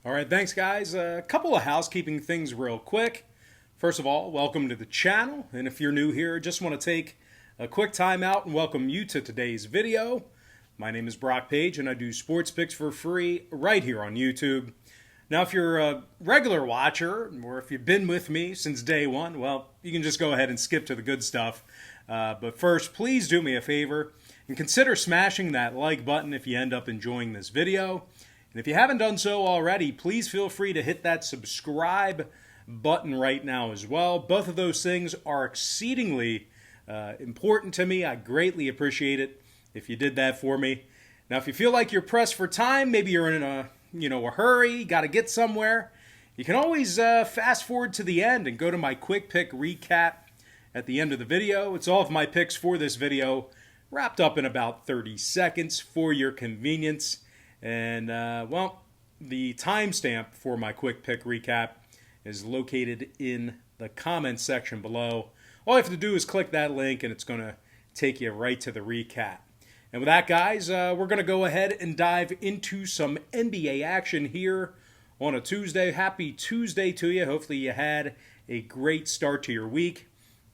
All right, thanks, guys. A couple of housekeeping things real quick. First of all, welcome to the channel. And if you're new here, just want to take a quick time out and welcome you to today's video. My name is Brock Page, and I do sports picks for free right here on YouTube. Now, if you're a regular watcher, or if you've been with me since day one, well, you can just go ahead and skip to the good stuff. But first, please do me a favor and consider smashing that like button if you end up enjoying this video. And if you haven't done so already, please feel free to hit that subscribe button right now as well. Both of those things are exceedingly important to me. I greatly appreciate it if you did that for me. Now, if you feel like you're pressed for time, maybe you're in a hurry, got to get somewhere, you can always fast forward to the end and go to my quick pick recap at the end of the video. It's all of my picks for this video wrapped up in about 30 seconds for your convenience. And, the timestamp for my quick pick recap is located in the comments section below. All you have to do is click that link and it's going to take you right to the recap. And with that, guys, we're going to go ahead and dive into some NBA action here on a Tuesday. Happy Tuesday to you. Hopefully you had a great start to your week.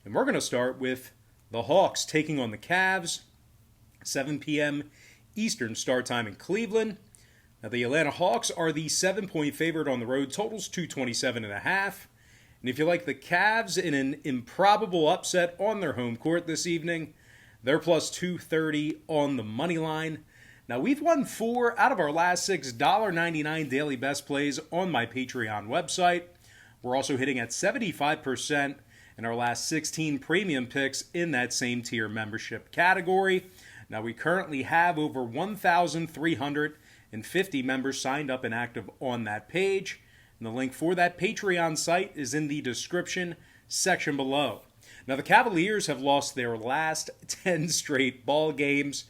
And we're going to start with the Hawks taking on the Cavs. 7 p.m. Eastern start time in Cleveland. Now, the Atlanta Hawks are the 7-point favorite on the road. Totals 227.5. And if you like the Cavs in an improbable upset on their home court this evening, they're plus 230 on the money line. Now, we've won 4 out of our last 6 $1.99 daily best plays on my Patreon website. We're also hitting at 75% in our last 16 premium picks in that same tier membership category. Now, we currently have over 1,350 members signed up and active on that page. And the link for that Patreon site is in the description section below. Now, the Cavaliers have lost their last 10 straight ball games.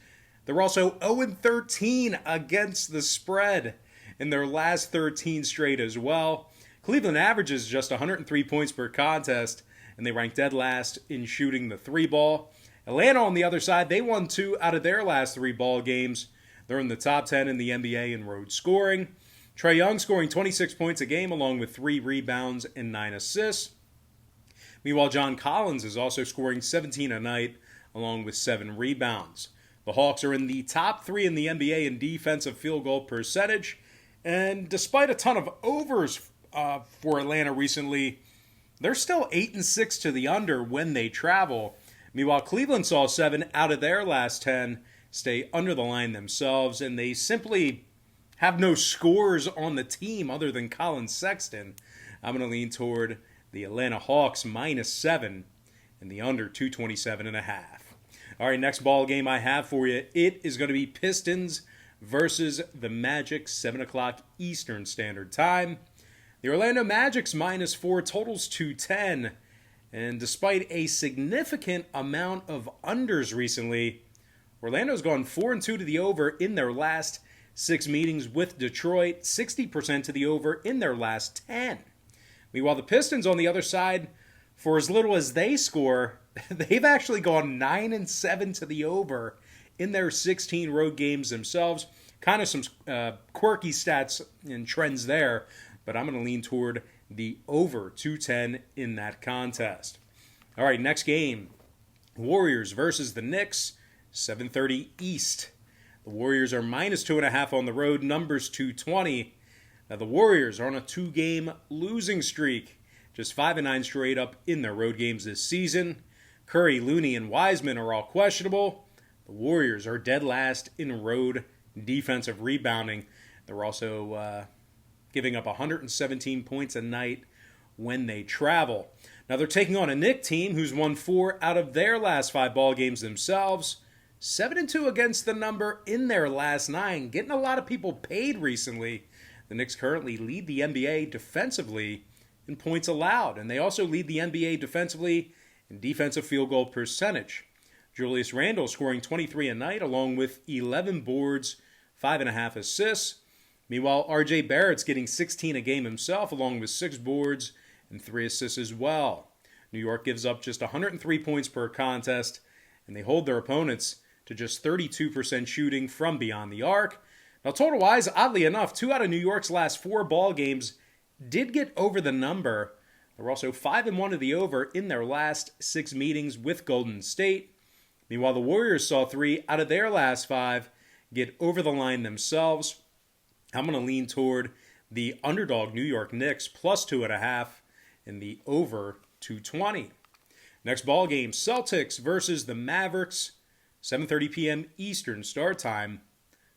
They're also 0-13 against the spread in their last 13 straight as well. Cleveland averages just 103 points per contest, and they rank dead last in shooting the 3-ball. Atlanta, on the other side, they won 2 out of their last 3 ball games. They're in the top 10 in the NBA in road scoring. Trae Young scoring 26 points a game along with 3 rebounds and 9 assists. Meanwhile, John Collins is also scoring 17 a night along with 7 rebounds. The Hawks are in the top 3 in the NBA in defensive field goal percentage. And despite a ton of overs for Atlanta recently, they're still 8-6 to the under when they travel. Meanwhile, Cleveland saw 7 out of their last 10 stay under the line themselves, and they simply have no scores on the team other than Colin Sexton. I'm going to lean toward the Atlanta Hawks -7 and the under 227.5. All right, next ball game I have for you, it is going to be Pistons versus the Magic, 7 o'clock Eastern Standard Time. The Orlando Magic's -4 totals 210. And despite a significant amount of unders recently, Orlando's gone 4-2 to the over in their last 6 meetings with Detroit, 60% to the over in their last 10. Meanwhile, the Pistons on the other side, for as little as they score, they've actually gone 9-7 to the over in their 16 road games themselves. Kind of some quirky stats and trends there, but I'm going to lean toward the over 210 in that contest. All right, next game, Warriors versus the Knicks, 7:30 East. The Warriors are -2.5 on the road, numbers 220. Now, the Warriors are on a 2-game losing streak, just 5-9 straight up in their road games this season. Curry, Looney, and Wiseman are all questionable. The Warriors are dead last in road defensive rebounding. They're also giving up 117 points a night when they travel. Now, they're taking on a Knicks team who's won 4 out of their last 5 ball games themselves. 7-2 against the number in their last 9. Getting a lot of people paid recently. The Knicks currently lead the NBA defensively in points allowed, and they also lead the NBA defensively in defensive field goal percentage. Julius Randle scoring 23 a night along with 11 boards, 5.5 assists. Meanwhile, R.J. Barrett's getting 16 a game himself, along with 6 boards and 3 assists as well. New York gives up just 103 points per contest, and they hold their opponents to just 32% shooting from beyond the arc. Now, total-wise, oddly enough, 2 out of New York's last 4 ball games did get over the number. They're also 5-1 to the over in their last 6 meetings with Golden State. Meanwhile, the Warriors saw 3 out of their last 5 get over the line themselves. I'm going to lean toward the underdog New York Knicks plus 2.5 in the over 220. Next ball game, Celtics versus the Mavericks, 7:30 p.m. Eastern start time.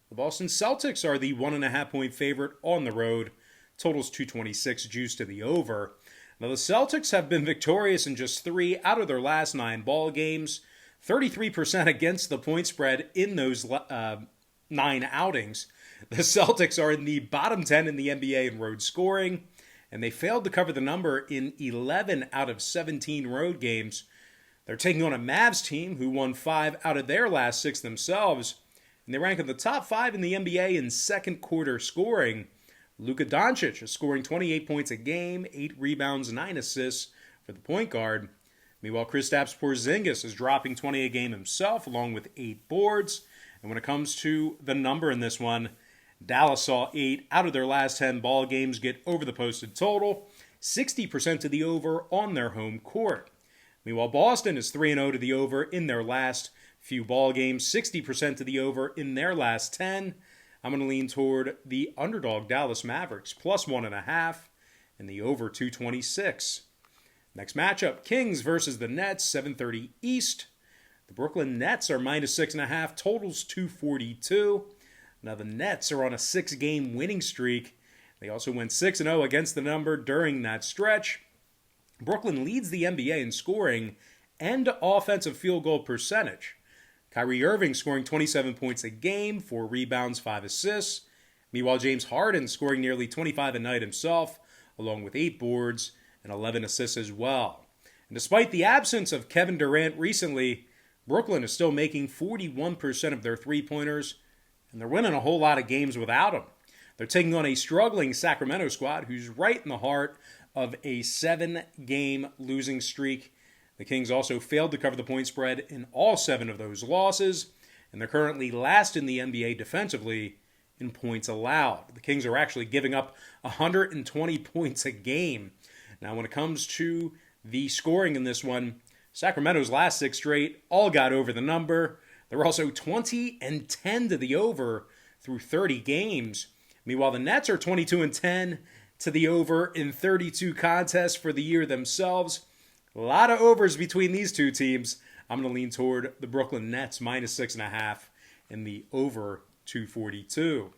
The Boston Celtics are the 1.5 point favorite on the road. Totals 226, juice to the over. Now the Celtics have been victorious in just 3 out of their last 9 ball games. 33% against the point spread in those 9 outings. The Celtics are in the bottom 10 in the NBA in road scoring, and they failed to cover the number in 11 out of 17 road games. They're taking on a Mavs team who won 5 out of their last 6 themselves, and they rank in the top 5 in the NBA in second quarter scoring. Luka Doncic is scoring 28 points a game, 8 rebounds, 9 assists for the point guard. Meanwhile, Kristaps Porzingis is dropping 20 a game himself, along with 8 boards. And when it comes to the number in this one, Dallas saw 8 out of their last 10 ball games get over the posted total, 60% to the over on their home court. Meanwhile, Boston is 3-0 to the over in their last few ball games, 60% to the over in their last 10. I'm going to lean toward the underdog Dallas Mavericks, plus 1.5, and the over 226. Next matchup, Kings versus the Nets, 7:30 East. The Brooklyn Nets are minus 6.5, totals 242. Now the Nets are on a 6-game winning streak. They also went 6-0 against the number during that stretch. Brooklyn leads the NBA in scoring and offensive field goal percentage. Kyrie Irving scoring 27 points a game, 4 rebounds, 5 assists. Meanwhile, James Harden scoring nearly 25 a night himself, along with 8 boards and 11 assists as well. And despite the absence of Kevin Durant recently, Brooklyn is still making 41% of their three-pointers, and they're winning a whole lot of games without him. They're taking on a struggling Sacramento squad who's right in the heart of a 7-game losing streak. The Kings also failed to cover the point spread in all 7 of those losses, and they're currently last in the NBA defensively in points allowed. The Kings are actually giving up 120 points a game. Now, when it comes to the scoring in this one, Sacramento's last 6 straight all got over the number. They're also 20-10 to the over through 30 games. Meanwhile, the Nets are 22-10 to the over in 32 contests for the year themselves. A lot of overs between these two teams. I'm going to lean toward the Brooklyn Nets minus 6.5 and the over 242.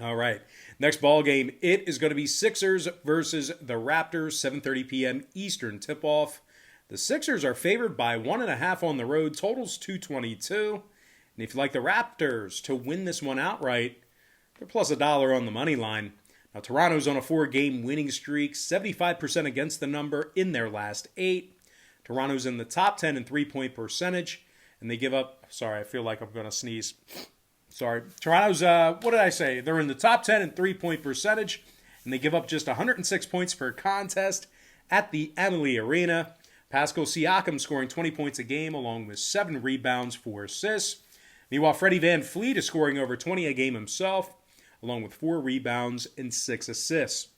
All right, next ball game, it is going to be Sixers versus the Raptors, 7:30 p.m. Eastern tip-off. The Sixers are favored by 1.5 on the road, totals 222. And if you like the Raptors to win this one outright, they're plus $1 on the money line. Now, Toronto's on a 4-game winning streak, 75% against the number in their last 8. Toronto's in the top 10 in three-point percentage, and they give up, sorry, I feel like I'm going to sneeze. Sorry. Toronto's, what did I say? They're in the top 10 in three-point percentage, and they give up just 106 points per contest at the Amalie Arena. Pascal Siakam scoring 20 points a game, along with 7 rebounds, 4 assists. Meanwhile, Freddie VanVleet is scoring over 20 a game himself, along with 4 rebounds and 6 assists.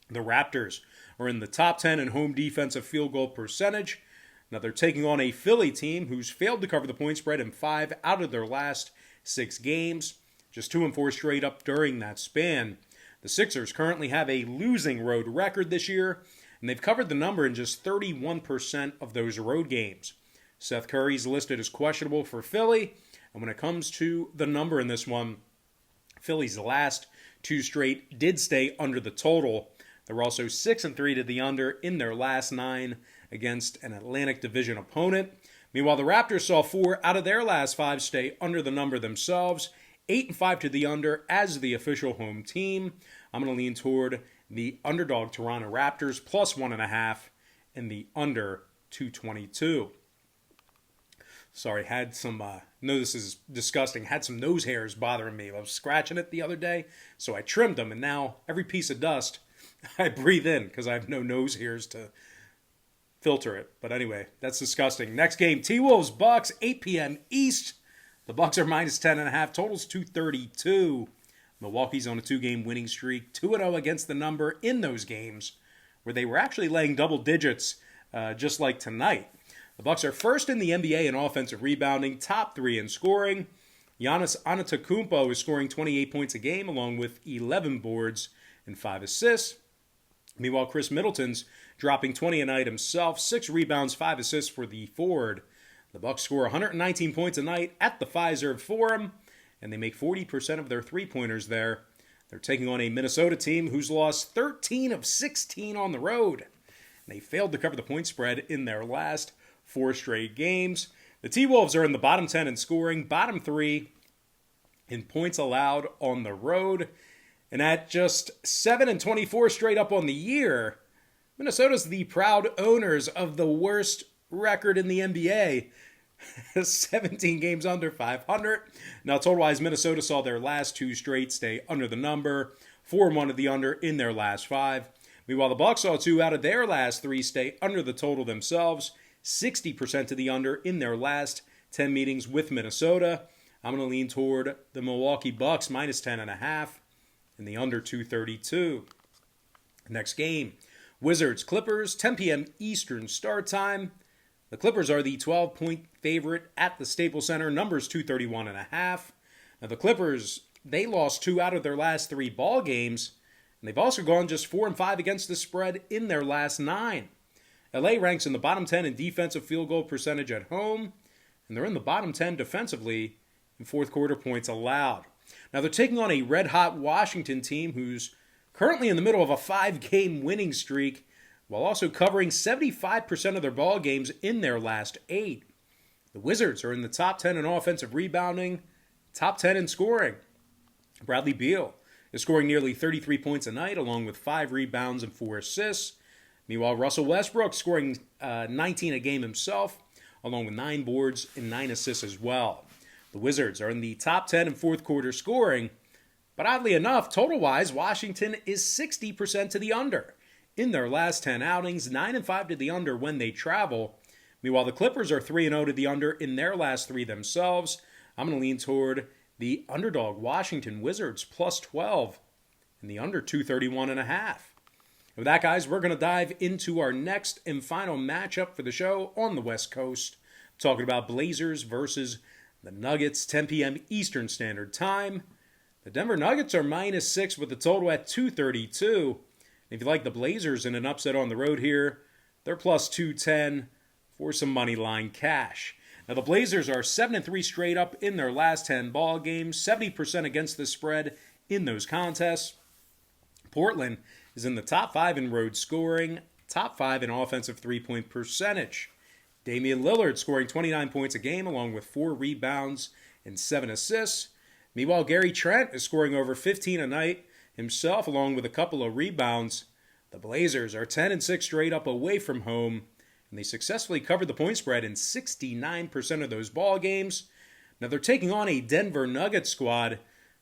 The Raptors are in the top 10 in home defensive field goal percentage. Now they're taking on a Philly team who's failed to cover the point spread in 5 out of their last 6 games, just 2-4 straight up during that span. The Sixers currently have a losing road record this year, and they've covered the number in just 31% of those road games. Seth Curry's listed as questionable for Philly, and when it comes to the number in this one, Philly's last 2 straight did stay under the total. They're also 6-3 to the under in their last 9 against an Atlantic Division opponent. Meanwhile, the Raptors saw 4 out of their last 5 stay under the number themselves, 8-5 to the under as the official home team. I'm going to lean toward the underdog Toronto Raptors plus 1.5 and the under 222. Sorry, had some, no, this is disgusting, had some nose hairs bothering me. I was scratching it the other day, so I trimmed them, and now every piece of dust I breathe in because I have no nose hairs to filter it. But anyway, that's disgusting. Next game, T-Wolves Bucks, 8 p.m. East. The Bucks are minus 10.5. Total's 232. Milwaukee's on a 2-game winning streak, 2-0 against the number in those games, where they were actually laying double digits, just like tonight. The Bucks are first in the NBA in offensive rebounding, top 3 in scoring. Giannis Antetokounmpo is scoring 28 points a game, along with 11 boards and 5 assists. Meanwhile, Chris Middleton's dropping 20 a night himself, 6 rebounds, 5 assists for the forward. The Bucks score 119 points a night at the Fiserv Forum, and they make 40% of their three-pointers there. They're taking on a Minnesota team who's lost 13 of 16 on the road. They failed to cover the point spread in their last 4 straight games. The T-Wolves are in the bottom 10 in scoring, bottom 3 in points allowed on the road. And at just 7-24 straight up on the year, Minnesota's the proud owners of the worst record in the NBA. 17 games under 500. Now, total-wise, Minnesota saw their last 2 straight stay under the number, 4-1 of the under in their last 5. Meanwhile, the Bucks saw 2 out of their last 3 stay under the total themselves, 60% of the under in their last 10 meetings with Minnesota. I'm going to lean toward the Milwaukee Bucks, minus 10.5, and the under 232. Next game, Wizards-Clippers, 10 p.m. Eastern start time. The Clippers are the 12-point favorite at the Staples Center. Numbers 231.5. Now, the Clippers, they lost 2 out of their last 3 ball games, and they've also gone just 4-5 against the spread in their last 9. LA ranks in the bottom 10 in defensive field goal percentage at home, and they're in the bottom 10 defensively in fourth quarter points allowed. Now, they're taking on a red-hot Washington team who's currently in the middle of a 5-game winning streak, while also covering 75% of their ball games in their last 8. The Wizards are in the top 10 in offensive rebounding, top 10 in scoring. Bradley Beal is scoring nearly 33 points a night, along with 5 rebounds and 4 assists. Meanwhile, Russell Westbrook scoring 19 a game himself, along with 9 boards and 9 assists as well. The Wizards are in the top 10 in fourth quarter scoring, but oddly enough, total-wise, Washington is 60% to the under. In their last 10 outings, 9-5 to the under when they travel. Meanwhile, the Clippers are 3-0 to the under in their last 3 themselves. I'm going to lean toward the underdog Washington Wizards plus 12 and the under 231.5. With that, guys, we're going to dive into our next and final matchup for the show on the West Coast. Talking about Blazers versus the Nuggets, 10 p.m. Eastern Standard Time. The Denver Nuggets are minus 6 with the total at 232. If you like the Blazers in an upset on the road here, they're plus 210 for some money line cash. Now, the Blazers are 7-3 straight up in their last 10 ball games, 70% against the spread in those contests. Portland is in the top 5 in road scoring, top 5 in offensive three-point percentage. Damian Lillard scoring 29 points a game, along with 4 rebounds and 7 assists. Meanwhile, Gary Trent is scoring over 15 a night himself, along with a couple of rebounds. The Blazers are 10-6 straight up away from home, and they successfully covered the point spread in 69% of those ball games. Now, they're taking on a Denver Nuggets squad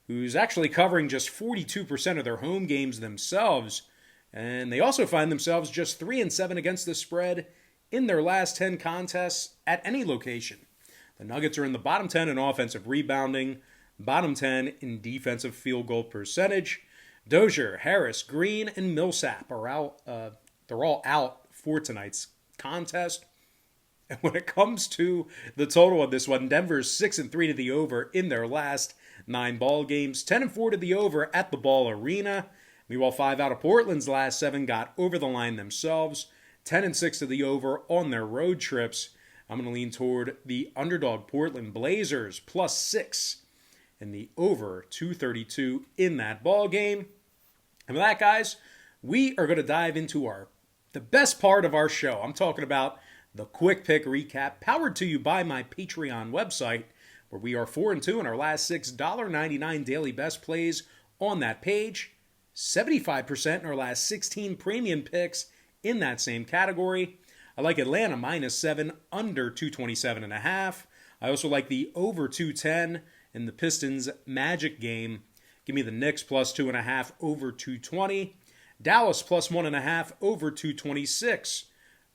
who's actually covering just 42% of their home games themselves, and they also find themselves just 3-7 against the spread in their last 10 contests at any location. The Nuggets are in the bottom 10 in offensive rebounding, bottom 10 in defensive field goal percentage. Dozier, Harris, Green, and Millsap are out. They're all out for tonight's contest. And when it comes to the total of this one, Denver's 6-3 to the over in their last 9 ball games, 10-4 to the over at the Ball Arena. Meanwhile, 5 out of Portland's last 7 got over the line themselves, 10-6 to the over on their road trips. I'm going to lean toward the underdog Portland Blazers plus 6. And the over 232 in that ball game. And with that, guys, we are going to dive into the best part of our show. I'm talking about the Quick Pick Recap, powered to you by my Patreon website, where we are 4-2 in our last 6 $1.99 daily best plays on that page, 75% in our last 16 premium picks in that same category. I like Atlanta minus 7, under 227.5. I also like the over 210 in the Pistons Magic game. Give me the Knicks plus 2.5 over 220. Dallas plus 1.5 over 226.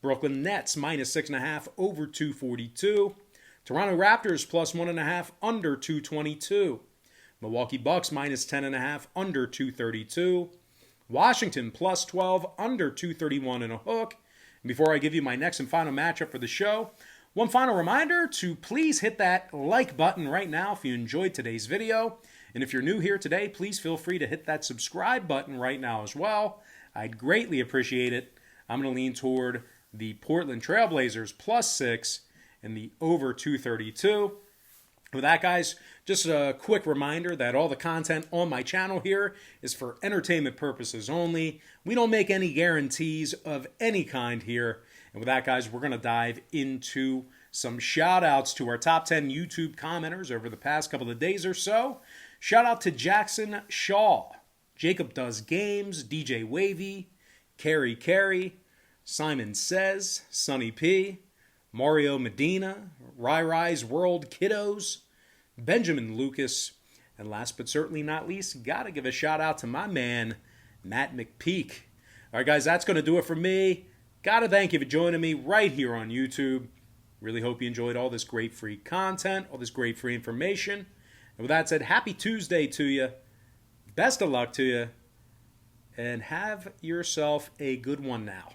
Brooklyn Nets minus 6.5 over 242. Toronto Raptors plus 1.5 under 222. Milwaukee Bucks minus 10.5 under 232. Washington plus 12 under 231 and a hook. And before I give you my next and final matchup for the show, one final reminder to please hit that like button right now if you enjoyed today's video. And if you're new here today, please feel free to hit that subscribe button right now as well. I'd greatly appreciate it. I'm going to lean toward the Portland Trailblazers plus 6 and the over 232. With that, guys, just a quick reminder that all the content on my channel here is for entertainment purposes only. We don't make any guarantees of any kind here. And with that, guys, we're going to dive into some shout-outs to our top 10 YouTube commenters over the past couple of days or so. Shout out to Jackson Shaw, Jacob Does Games, DJ Wavy, Carrie, Simon Says, Sonny P, Mario Medina, Rai World Kiddos, Benjamin Lucas, and last but certainly not least, gotta give a shout out to my man, Matt McPeak. All right, guys, that's going to do it for me. Gotta thank you for joining me right here on YouTube. Really hope you enjoyed all this great free content, all this great free information. And with that said, happy Tuesday to you. Best of luck to you. And have yourself a good one now.